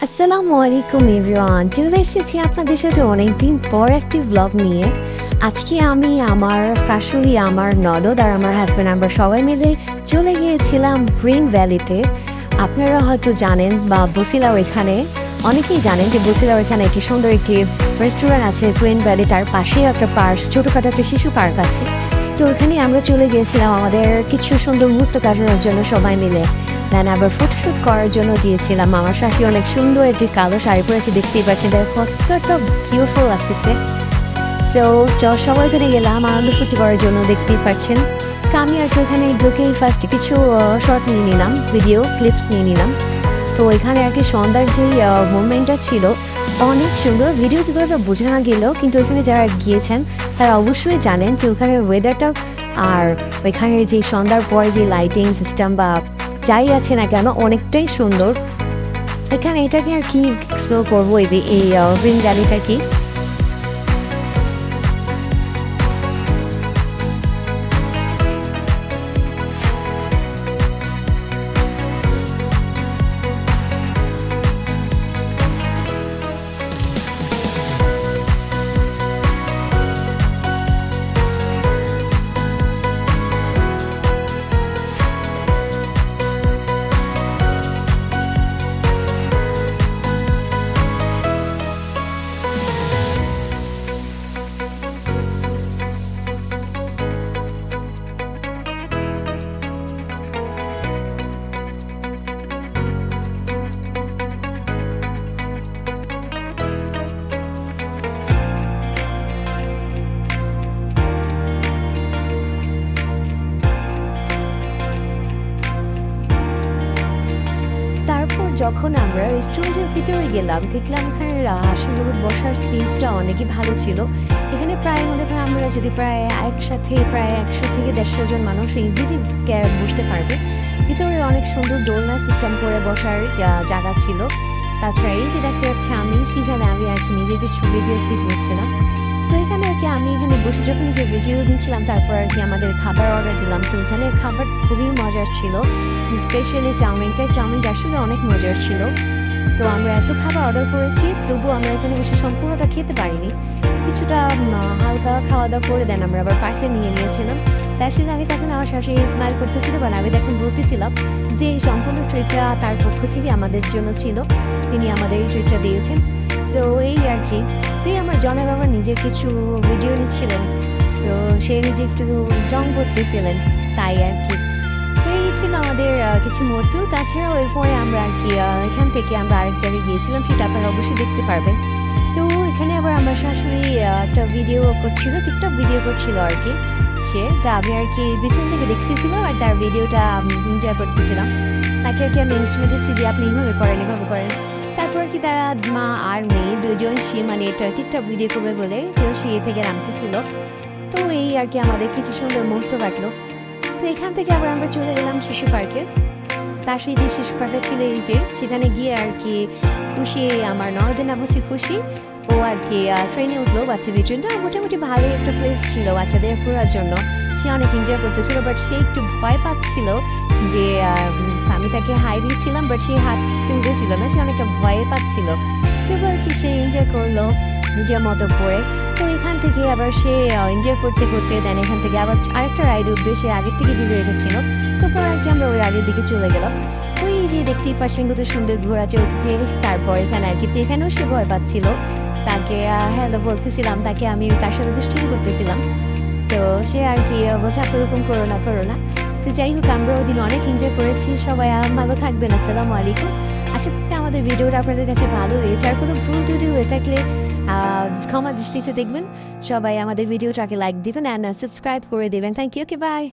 আসসালামু আলাইকুম এভরিওয়ান, চলে এসেছি আপনাদের সাথে অনেকদিন পর একটি ব্লগ নিয়ে। আজকে আমি আমার শাশুড়ি, আমার ননদ আর আমার হাজব্যান্ড আমরা সবাই মিলে চলে গিয়েছিলাম গ্রিন ভ্যালিতে। আপনারা হয়তো জানেন বা বসিলাও এখানে অনেকেই জানেন যে বসিলাও এখানে একটি সুন্দর একটি রেস্টুরেন্ট আছে গ্রিন ভ্যালি, তার পাশেই একটা পার্ক, ছোটোখাটো একটা শিশু পার্ক আছে। তো ওখানে আমরা চলে গিয়েছিলাম আমাদের কিছু সুন্দর মুহূর্ত কাটানোর জন্য সবাই মিলে। দেন আবার ফটোশ্যুট করার জন্য দিয়েছিলাম। আমার শাশুড়ি অনেক সুন্দর একটি কালো শাড়ি পরেছে, দেখতেই পাচ্ছেন, তার কতটা বিউটিফুল লাগতেছে। তো সবাই ওখানে গেলাম আনন্দ ফুর্তি করার জন্য, দেখতেই পাচ্ছেন। তো আমি আর কি ওখানে ঢুকেই ফার্স্ট কিছু শর্ট নিয়ে নিলাম, ভিডিও ক্লিপস নিয়ে নিলাম। তো এখানে আর কি সন্ধ্যার যে মুভমেন্টটা ছিল অনেক সুন্দর, ভিডিও থেকে বোঝা না গেলেও কিন্তু ওইখানে যারা গিয়েছেন তারা অবশ্যই জানেন যে ওখানে ওয়েদারটা আর ওইখানে যে সন্ধ্যার পরে যে লাইটিং সিস্টেম বা যাই আছে না কেন অনেকটাই সুন্দর। এখানে এটাকে আর কি এক্সপ্লোর করবো, এই গ্রিন ভ্যালিটা কি। যখন আমরা রেস্টুরেন্টের ভিতরে গেলাম দেখলাম এখানে আসলে বসার স্পেসটা অনেকই ভালো ছিল। এখানে প্রায় মনে করেন আমরা যদি প্রায় একসাথে প্রায় 100 থেকে 150 জন মানুষ ইজিলি বসতে পারবে। ভিতরে অনেক সুন্দর দোলনা সিস্টেম করে বসার জায়গা ছিল। তাছাড়া এই যে দেখা যাচ্ছে আমি আর কি নিজের কিছু ভিডিও ক্লিপ নিচ্ছিলাম। তো এখানে আর কি আমি এখানে বসে যখন যে ভিডিও নিচ্ছিলাম তারপর আর কি আমাদের খাবার অর্ডার দিলাম। তো এখানে খাবার খুবই মজার ছিল, স্পেশালি চাউমিনটা আসলে অনেক মজার ছিল। তো আমরা এত খাবার অর্ডার করেছি তবুও আমরা এখানে বসে সম্পূর্ণটা খেতে পারিনি, কিছুটা হালকা খাওয়া দাওয়া করে দেন আমরা আবার পার্সেল নিয়ে নিয়েছিলাম। তার সাথে আমি তখন আমার শাশুড়ি স্মাইল করতেছিল, বা আমি তখন বলতেছিলাম যে এই সম্পূর্ণ ট্রিটটা তার পক্ষ থেকে আমাদের জন্য ছিল, তিনি আমাদের এই ট্রিটটা দিয়েছেন। সো এই আর কি। তো আমার জনাব আবার নিজের কিছু ভিডিও নিচ্ছিলেন, তো সে নিজে একটু রং করতেছিলেন, তাই আর কি। তো এই ছিল আমাদের কিছু মুহূর্ত। তাছাড়াও এরপরে আমরা আর কি এখান থেকে আমরা আরেক জায়গায় গিয়েছিলাম, সেটা আপনারা অবশ্যই দেখতে পারবেন। তো এখানে আবার আমার শাশুড়ি একটা ভিডিও করছিল, টিকটক ভিডিও করছিল আর কি সে। তা আমি আর কি পিছন থেকে দেখতেছিলাম আর তার ভিডিওটা এনজয় করতেছিলাম। তাকে আর কি আমি ইনস্ট্রুমেন্ট দিচ্ছি যে আপনি এইভাবে করেন এভাবে করেন। তারপর কি তারা মা আর মেয়ে দুজন সে মানে এটা টিকটক ভিডিও করবে বলে তো সে থেকে নামতেছিল। তো এই আর কি আমাদের কিছু সুন্দর মুহূর্ত কাটলো। তো এখান থেকে আবার আমরা চলে গেলাম শিশু পার্কে। পাশে যে শিশু পার্কটা ছিল এই যে, সেখানে গিয়ে আর কি খুশি, আমার ননদের নাম হচ্ছে খুশি, ও আর কি ট্রেনে উঠলো বাচ্চাদের ট্রেনটা। মোটামুটি ভালোই একটা প্লেস ছিল বাচ্চাদের ঘোরার জন্য, সে অনেক এনজয় করতেছিল। বাট সে একটু ভয় পাচ্ছিল যে আমি তাকে হাই দিয়েছিলাম, বাট সে হাত তুলতেছিল না, সে অনেকটা ভয় পাচ্ছিল। এবার কি সে এনজয় করলো নিজের মতো করে। তো এখান থেকে আবার সে এনজয় করতে করতে দেন এখান থেকে আবার আরেকটা রাইড উঠবে, সে আগের থেকে ভেবে রেখেছিল। তো পরে আর কি আমরা ওই রাইডের দিকে চলে গেলাম। ওই যে দেখতেই পাচ্ছেন কত সুন্দর ঘোরা চলছে। তারপর এখানে আর কি এখানেও সে ভয় পাচ্ছিল, তাকে হ্যালো বলতেছিলাম, তাকে আমি তার সাথে দুষ্টামি করতেছিলাম। তো সে আর কি বলছে আপনি এরকম করো না। তো যাই হোক, আমরা ওই দিন অনেক এনজয় করেছি। সবাই ভালো থাকবেন, আসসালামু আলাইকুম। আশা করি আমাদের ভিডিওটা আপনাদের কাছে ভালো লেগেছে। আর কোনো ভুল টুটি হয়ে থাকলে ক্ষমা দৃষ্টিতে দেখবেন। সবাই আমাদের ভিডিওটাকে লাইক দিবেন অ্যান্ড সাবস্ক্রাইব করে দেবেন। Thank you, okay by.